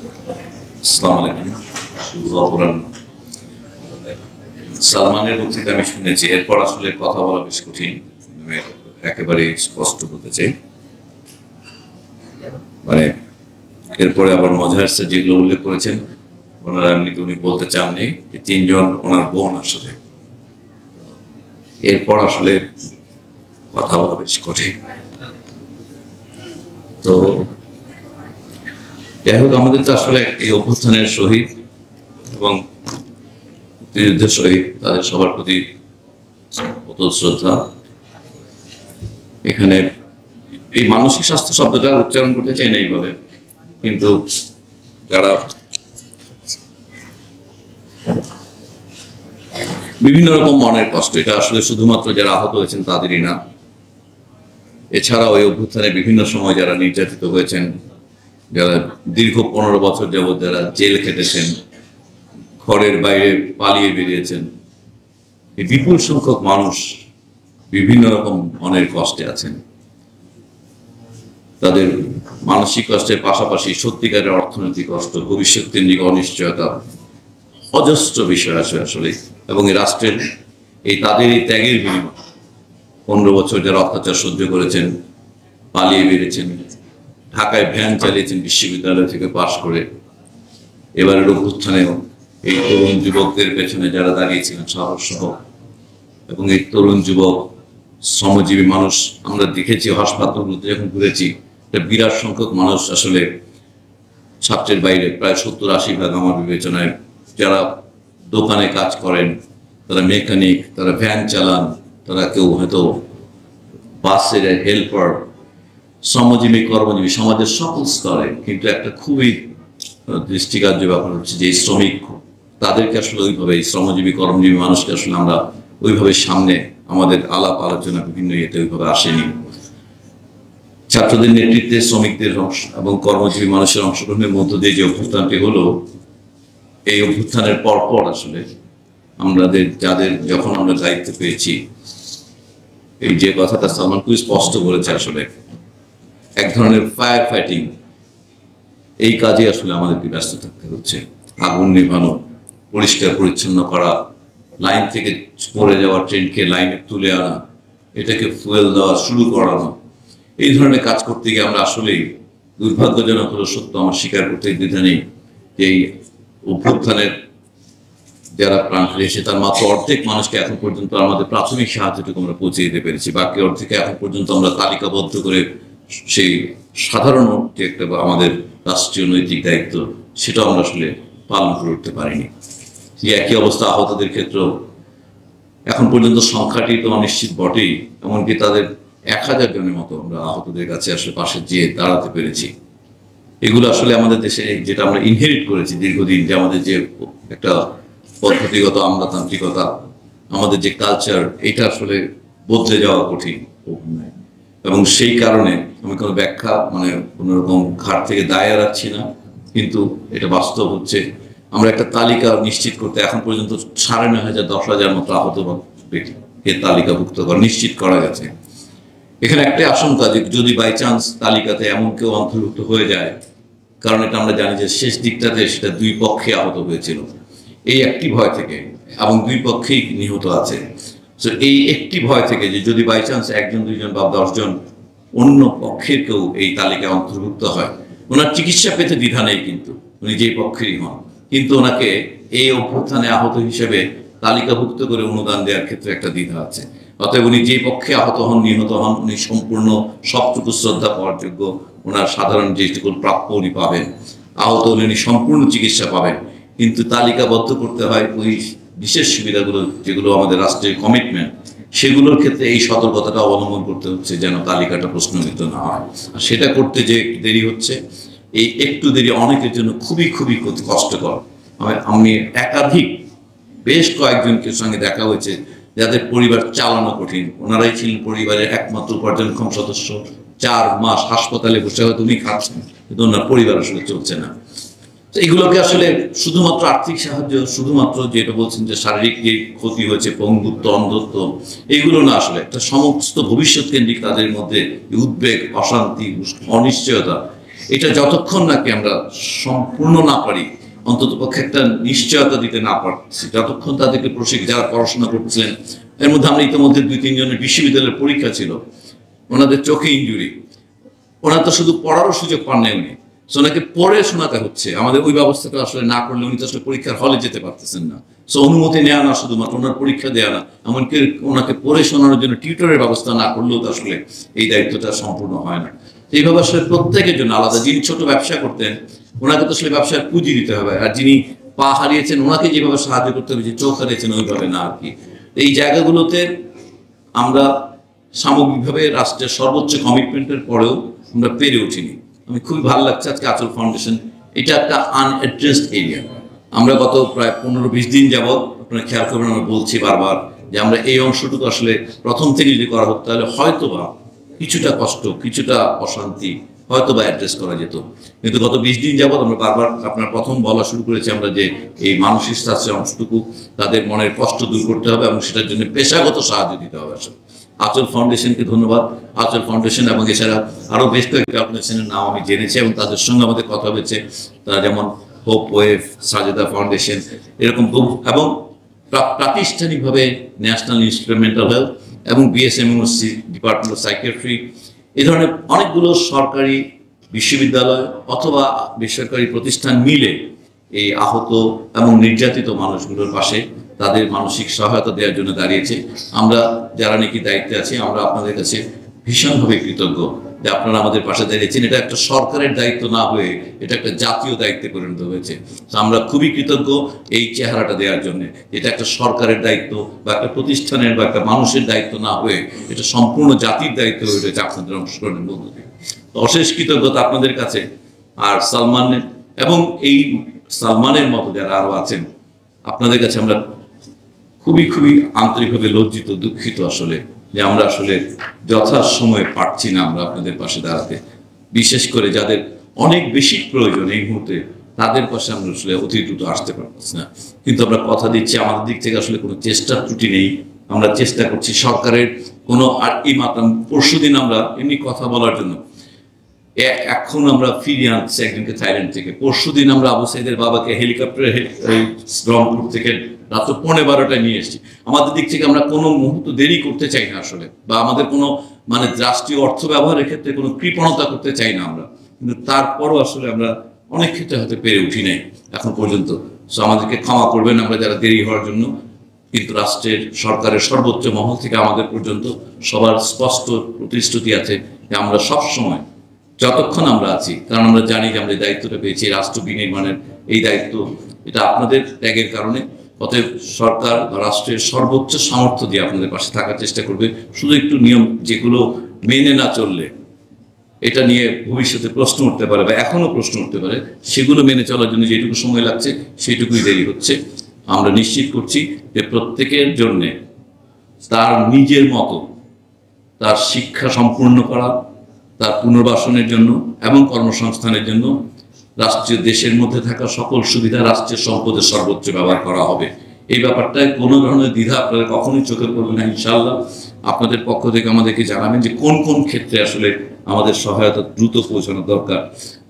আসসালামু আলাইকুম। সালমানের বক্তৃতা আমি শুনেছি, এরপর আসলে কথা বলা বেশ কঠিন। আমি একেবারে স্পষ্ট বলতে চাই, মানে এরপরে আবার মজার যেগুলো উল্লেখ করেছেন ওনারা এমনিতে উনি বলতে চাননি যে তিনজন ওনার বোন আসলে, এরপর আসলে কথা বলা বেশ কঠিন। তো যাই হোক, আমাদের তো আসলে এই অভ্যুত্থানের শহীদ এবং মুক্তিযুদ্ধের শহীদ তাদের সবার প্রতি শ্রদ্ধা। এখানে এই মানসিক স্বাস্থ্য শব্দটা উচ্চারণ করতে চাই না এইভাবে, কিন্তু যারা বিভিন্ন রকম মনের কষ্ট, এটা আসলে শুধুমাত্র যারা আহত হয়েছেন তাদেরই না, এছাড়াও এই অভ্যুত্থানে বিভিন্ন সময় যারা নির্যাতিত হয়েছেন, যারা দীর্ঘ 15 বছর যাবৎ যারা জেল খেটেছেন, ঘরের বাইরে পালিয়ে বেরিয়েছেন, এই বিপুল সংখ্যক মানুষ বিভিন্ন রকম মনের কষ্টে আছেন। তাদের মানসিক কষ্টের পাশাপাশি সত্যিকারের অর্থনৈতিক কষ্ট, ভবিষ্যৎ কেন্দ্রিক অনিশ্চয়তা, অজস্র বিষয় আছে আসলে। এবং এই রাষ্ট্রের তাদের এই ত্যাগের বিনিময়ে 15 বছর যারা অত্যাচার সহ্য করেছেন, পালিয়ে বেরিয়েছেন, ঢাকায় ভ্যান চালিয়েছেন বিশ্ববিদ্যালয় থেকে পাশ করে, এবারের অভ্যুত্থানেও এই তরুণ যুবকদের পেছনে যারা দাঁড়িয়েছিলেন সাহস সহ, এবং এই তরুণ যুবক শ্রমজীবী মানুষ আমরা দেখেছি হাসপাতালগুলোতে যখন ঘুরেছি, একটা বিরাট সংখ্যক মানুষ আসলে ছাত্রের বাইরে, প্রায় 70-80 ভাগ আমার বিবেচনায়, যারা দোকানে কাজ করেন, তারা মেকানিক, তারা ভ্যান চালান, তারা কেউ হয়তো বাসের হেল্পার, শ্রমজীবী কর্মজীবী, সমাজের সকল স্তরে। কিন্তু একটা খুবই দৃষ্টিকার্য ব্যাপার হচ্ছে যে শ্রমিক, তাদেরকে আসলে ওইভাবে শ্রমজীবী কর্মজীবী মানুষকে আসলে আমরা ওইভাবে সামনে আমাদের আলাপ আলোচনা বিভিন্ন ইয়েতে ওইভাবে আসেনি। ছাত্রদের নেতৃত্বে শ্রমিকদের এবং কর্মজীবী মানুষের অংশগ্রহণের মধ্য দিয়ে যে অভ্যুত্থানটি হলো, এই অভ্যুত্থানের পরপর আসলে আমাদের যখন আমরা দায়িত্ব পেয়েছি, এই যে কথাটা সালমান খুবই স্পষ্ট বলেছে, আসলে এক ধরনের ফায়ার ফাইটিং, এই কাজে আসলে আমাদেরকে ব্যস্ত থাকতে হচ্ছে। আগুন নেভানো, পরিষ্কার পরিচ্ছন্ন করা, লাইন থেকে পড়ে যাওয়া ট্রেনকে লাইনে তুলে আনা, এটাকে ফুয়েল দেওয়া শুরু করানো, এই ধরনের কাজ করতে গিয়ে আমরা আসলেই দুর্ভাগ্যজনক হলো সত্য, আমার স্বীকার করতে দ্বিধা নেই যে এই অভ্যুত্থানের যারা প্রাণ হারিয়েছে তার মাত্র অর্ধেক মানুষকে এখন পর্যন্ত আমাদের প্রাথমিক সাহায্যটুকু আমরা পৌঁছে দিতে পেরেছি। বাকি অর্ধেকে এখন পর্যন্ত আমরা তালিকাবদ্ধ করে সেই সাধারণ যে একটা আমাদের রাষ্ট্রীয় নৈতিক দায়িত্ব, সেটাও আমরা আসলে পালন করে উঠতে পারিনি। একই অবস্থা আহতদের ক্ষেত্রেও এখন পর্যন্ত সংখ্যাটি তো অনিশ্চিত বটেই, এমনকি তাদের 1000 জনের মতো আমরা আহতদের কাছে আসলে পাশে যেয়ে দাঁড়াতে পেরেছি। এগুলো আসলে আমাদের দেশে যেটা আমরা ইনহেরিট করেছি দীর্ঘদিন, যে আমাদের যে একটা পদ্ধতিগত আমলাতান্ত্রিকতা, আমাদের যে কালচার, এটা আসলে বদলে যাওয়া কঠিন। এবং সেই কারণে আমি কোনো ব্যাখ্যা কোনো রকম ঘাট থেকে দায় রাখছি না, কিন্তু এটা বাস্তব হচ্ছে। আমরা একটা তালিকা নিশ্চিত করতে এখন পর্যন্ত 9,500 10,000 মতো আহত ব্যক্তিকে তালিকাভুক্ত করা নিশ্চিত করা গেছে। এখানে একটা আশঙ্কা যে যদি বাই চান্স তালিকাতে এমন কেউ অন্তর্ভুক্ত হয়ে যায়, কারণ এটা আমরা জানি যে শেষ দিকটাতে সেটা 2 পক্ষে আহত হয়েছিল, এই একটি ভয় থেকে, এবং 2 পক্ষেই নিহত আছে। তো এই একটি ভয় থেকে যে যদি বাই চান্স 1 জন 2 জন বা 10 জন অন্য পক্ষের কেউ এই তালিকায় অন্তর্ভুক্ত হয়, ওনার চিকিৎসা পেতে দ্বিধা নেই, কিন্তু উনি যেই পক্ষেরই হন, কিন্তু ওনাকে এই অভ্যুত্থানে আহত হিসেবে তালিকাভুক্ত করে অনুদান দেওয়ার ক্ষেত্রে একটা দ্বিধা আছে। অতএব উনি যে পক্ষে আহত হন, নিহত হন, উনি সম্পূর্ণ সবটুকু শ্রদ্ধা পাওয়ার যোগ্য। ওনার সাধারণ যেটুকু প্রাপ্য উনি পাবেন, আহত হলে উনি সম্পূর্ণ চিকিৎসা পাবেন। কিন্তু তালিকাবদ্ধ করতে হয় ওই বিশেষ সুবিধাগুলো, যেগুলো আমাদের রাষ্ট্রের কমিটমেন্ট, সেগুলোর ক্ষেত্রে এই সতর্কতাটা অবলম্বন করতে হচ্ছে যেন তালিকাটা প্রশ্নবিদ্ধ না হয়। আর সেটা করতে যে দেরি হচ্ছে, এই একটু দেরি অনেকের জন্য খুবই খুবই কষ্টকর। আমি একাধিক বেশ কয়েকজনকে সঙ্গে দেখা হয়েছে যাদের পরিবার চালানো কঠিন, ওনারাই ছিলেন পরিবারের একমাত্র উপার্জনক্ষম সদস্য। 4 মাস হাসপাতালে বসে হয়তো উনি খাচ্ছেন, কিন্তু ওনার পরিবার আসলে চলছে না। তো এগুলোকে আসলে শুধুমাত্র আর্থিক সাহায্য, শুধুমাত্র যেটা বলছেন যে শারীরিক যে ক্ষতি হয়েছে, পঙ্গুত্ব, অন্ধত্ব, এগুলো না, আসলে একটা সমস্ত ভবিষ্যৎ কেন্দ্রিক তাদের মধ্যে উদ্বেগ, অশান্তি, অনিশ্চয়তা, এটা যতক্ষণ নাকি আমরা সম্পূর্ণ না পারি, অন্ততপক্ষে একটা নিশ্চয়তা দিতে না পারছি, যতক্ষণ তাদেরকে যারা পড়াশোনা করছিলেন, এর মধ্যে আমরা ইতিমধ্যে 2-3 জনের বিশ্ববিদ্যালয়ের পরীক্ষা ছিল, ওনাদের চোখে ইনজুরি, ওনার তো শুধু পড়ারও সুযোগ পান নাই উনি, সো ওনাকে পড়ে শোনাতে হচ্ছে। আমাদের ওই ব্যবস্থাটা আসলে না করলে উনি তো আসলে পরীক্ষার হলে যেতে পারতেছেন না। সো অনুমতি নেওয়া না, শুধুমাত্র ওনার পরীক্ষা দেওয়া না, এমনকি ওনাকে পড়ে শোনানোর জন্য টিউটরের ব্যবস্থা না করলেও তো আসলে এই দায়িত্বটা সম্পূর্ণ হয় না। এইভাবে আসলে প্রত্যেকের জন্য আলাদা, যিনি ছোট ব্যবসা করতেন ওনাকে তো আসলে ব্যবসার পুঁজি দিতে হবে, আর যিনি পা হারিয়েছেন ওনাকে যেভাবে সাহায্য করতে হবে, যে চোখ হারিয়েছেন ওইভাবে না আর কি। এই জায়গাগুলোতে আমরা সামগ্রিকভাবে রাষ্ট্রের সর্বোচ্চ কমিটমেন্টের পরেও আমরা পেরে উঠিনি। আমি খুবই ভালো লাগছে আজকে আঁচল ফাউন্ডেশন, এটা একটা আনঅ্যাড্রেসড এরিয়া। আমরা গত প্রায় 15-20 দিন যাবৎ, আপনারা খেয়াল করবেন, আমরা বলছি বারবার যে আমরা এই অংশটুকু আসলে প্রথম থেকে যদি করা হতো তাহলে হয়তোবা কিছুটা কষ্ট, কিছুটা অশান্তি হয়তোবা অ্যাড্রেস করা যেত। কিন্তু গত 20 দিন যাবৎ আমরা বারবার আপনার প্রথম বলা শুরু করেছি আমরা যে এই মানসিক স্বাস্থ্যের অংশটুকু, তাদের মনের কষ্ট দূর করতে হবে এবং সেটার জন্য পেশাগত সাহায্য দিতে হবে। আসলে আঁচল ফাউন্ডেশনকে ধন্যবাদ। আঁচল ফাউন্ডেশন এবং এছাড়া আরও বেশ কয়েকটি অর্গানাইজেশনের নাম আমি জেনেছি এবং তাদের সঙ্গে আমাদের কথা হয়েছে, তারা যেমন হোপ ওয়েভ, সাজেদা ফাউন্ডেশন, এরকম এবং প্রাতিষ্ঠানিকভাবে National Institute of Mental Health এবং বিএসএমইউসি, ডিপার্টমেন্ট অফ সাইকিয়াট্রি, এই ধরনের অনেকগুলো সরকারি বিশ্ববিদ্যালয় অথবা বেসরকারি প্রতিষ্ঠান মিলে এই আহত এবং নির্যাতিত মানুষগুলোর পাশে তাদের মানসিক সহায়তা দেওয়ার জন্য দাঁড়িয়েছে। আমরা যারা নাকি দায়িত্বে আছি, আমরা আপনাদের কাছে ভীষণভাবে কৃতজ্ঞ যে আপনারা আমাদের পাশে দাঁড়িয়েছেন। এটা একটা সরকারের দায়িত্ব না হয়ে এটা একটা জাতীয় দায়িত্বে পরিণত হয়েছে। তো আমরা খুবই কৃতজ্ঞ এই চেহারাটা দেওয়ার জন্য। এটা একটা সরকারের দায়িত্ব বা একটা প্রতিষ্ঠানের বা একটা মানুষের দায়িত্ব না হয়ে এটা সম্পূর্ণ জাতির দায়িত্ব হয়ে রয়েছে আপনাদের অংশগ্রহণের মধ্য দিয়ে। তো অশেষ কৃতজ্ঞতা আপনাদের কাছে। আর সালমানের এবং এই সালমানের মতো যারা আরো আছেন, আপনাদের কাছে আমরা খুবই খুবই আন্তরিকভাবে লজ্জিত, দুঃখিত আসলে যে আমরা আসলে যথাসময়ে পারছি না আমরা আপনাদের পাশে দাঁড়াতে। বিশেষ করে যাদের অনেক বেশি প্রয়োজন এই মুহূর্তে, তাদের পাশে আমরা আসলে অতি দ্রুত আসতে পারছি না। কিন্তু আমরা কথা দিচ্ছি, আমাদের দিক থেকে আসলে কোনো চেষ্টার ত্রুটি নেই। আমরা চেষ্টা করছি সরকারের কোনো, আর এই মাত্র পরশুদিন আমরা এমনি কথা বলার জন্য এখন আমরা ফিরিয়ে আনছি একজনকে থাইল্যান্ড থেকে। পরশুদিন আমরা আবু সাইদের বাবাকে হেলিকপ্টারে রংপুর থেকে রাত 11:30টায় নিয়ে এসেছি। আমাদের দিক থেকে আমরা কোনো মুহূর্ত দেরি করতে চাই না আসলে, বা আমাদের কোনো মানে রাষ্ট্রীয় অর্থ ব্যবহারের ক্ষেত্রে কোনো কৃপণতা করতে চাই না আমরা। কিন্তু তারপরও আসলে আমরা অনেক ক্ষেত্রে হয়তো পেরে উঠি নাই এখন পর্যন্ত। সো আমাদেরকে ক্ষমা করবেন আমরা যারা দেরি হওয়ার জন্য। কিন্তু রাষ্ট্রের, সরকারের সর্বোচ্চ মহল থেকে আমাদের পর্যন্ত সবার স্পষ্ট প্রতিশ্রুতি আছে যে আমরা সবসময়, যতক্ষণ আমরা আছি, কারণ আমরা জানি যে আমরা এই দায়িত্বটা পেয়েছি রাষ্ট্র বিনির্মাণের, এই দায়িত্ব এটা আপনাদের ত্যাগের কারণে। অতএব সরকার বা রাষ্ট্রের সর্বোচ্চ সামর্থ্য দিয়ে আপনাদের পাশে থাকার চেষ্টা করবে। শুধু একটু নিয়ম যেগুলো মেনে না চললে এটা নিয়ে ভবিষ্যতে প্রশ্ন উঠতে পারে বা এখনো প্রশ্ন উঠতে পারে, সেগুলো মেনে চলার জন্য যেটুকু সময় লাগছে সেইটুকুই দেরি হচ্ছে। আমরা নিশ্চিত করছি যে প্রত্যেকের জন্যে তার নিজের মতো তার শিক্ষা সম্পূর্ণ করা, তার পুনর্বাসনের জন্য এবং কর্মসংস্থানের জন্য রাষ্ট্রীয় দেশের মধ্যে থাকা সকল সুবিধা, রাষ্ট্রের সম্পদের সর্বোচ্চ ব্যবহার করা হবে। এই ব্যাপারটায় কোনো ধরনের দ্বিধা আপনারা কখনোই চোখে পড়বে না ইনশাআল্লাহ। আপনাদের পক্ষ থেকে আমাদেরকে জানাবেন যে কোন কোন ক্ষেত্রে আসলে আমাদের সহায়তা দ্রুত পৌঁছানো দরকার।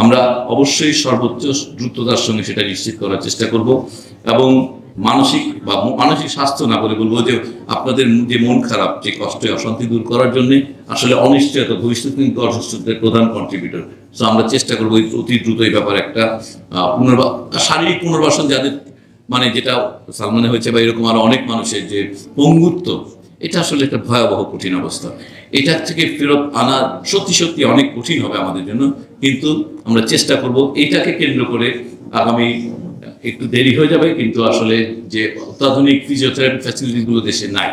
আমরা অবশ্যই সর্বোচ্চ দ্রুততার সঙ্গে সেটা নিশ্চিত করার চেষ্টা করব। এবং মানসিক স্বাস্থ্য না বলে বলবো যে আপনাদের যে মন খারাপ, যে কষ্ট, অশান্তি দূর করার জন্য আসলে অনিশ্চয়তা ভবিষ্যৎ কিন্তু অসুস্থতার প্রধান কন্ট্রিবিউটর। সো আমরা চেষ্টা করবো অতি দ্রুত এই ব্যাপারে একটা শারীরিক পুনর্বাসন, যাদের মানে যেটা সালমানে হয়েছে বা এরকম আরো অনেক মানুষের যে পঙ্গুত্ব, এটা আসলে একটা ভয়াবহ কঠিন অবস্থা। এটা থেকে ফেরত আনা সত্যি সত্যি অনেক কঠিন হবে আমাদের জন্য। কিন্তু আমরা চেষ্টা করব, এটাকে কেন্দ্র করে আগামী একটু দেরি হয়ে যাবে, কিন্তু আসলে যে অত্যাধুনিক ফিজিওথেরাপি ফ্যাসিলিটিগুলো দেশে নাই,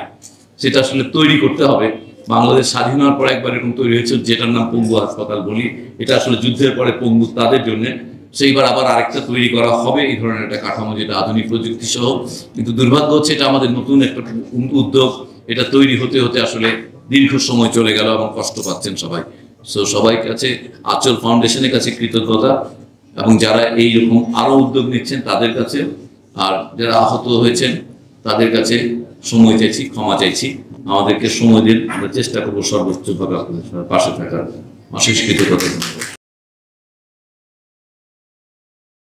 সেটা আসলে তৈরি করতে হবে। বাংলাদেশ স্বাধীন হওয়ার পর একবার এরকম তৈরি হয়েছিল, যেটার নাম পঙ্গু হাসপাতাল বলি। এটা আসলে যুদ্ধের পরে পঙ্গু তাদের জন্য, সেইবার আবার আরেকটা তৈরি করা হবে এই ধরনের একটা কাঠামো, যেটা আধুনিক প্রযুক্তি সহ। কিন্তু দুর্ভাগ্য হচ্ছে এটা আমাদের নতুন একটা উদ্যোগ, এটা তৈরি হতে হতে আসলে দীর্ঘ সময় চলে গেল এবং কষ্ট পাচ্ছেন সবাই। সো সবাই কাছে, আঁচল ফাউন্ডেশনের কাছে কৃতজ্ঞতা, এবং যারা এইরকম আরো উদ্যোগ নিচ্ছেন তাদের কাছে, আর যারা আহত হয়েছেন তাদের কাছে সময় চাইছি, ক্ষমা চাইছি। আমাদেরকে সময় দিন, আমরা চেষ্টা করবো সর্বোচ্চভাবে আপনাদের পাশে থাকার। অশেষ কৃতজ্ঞতা।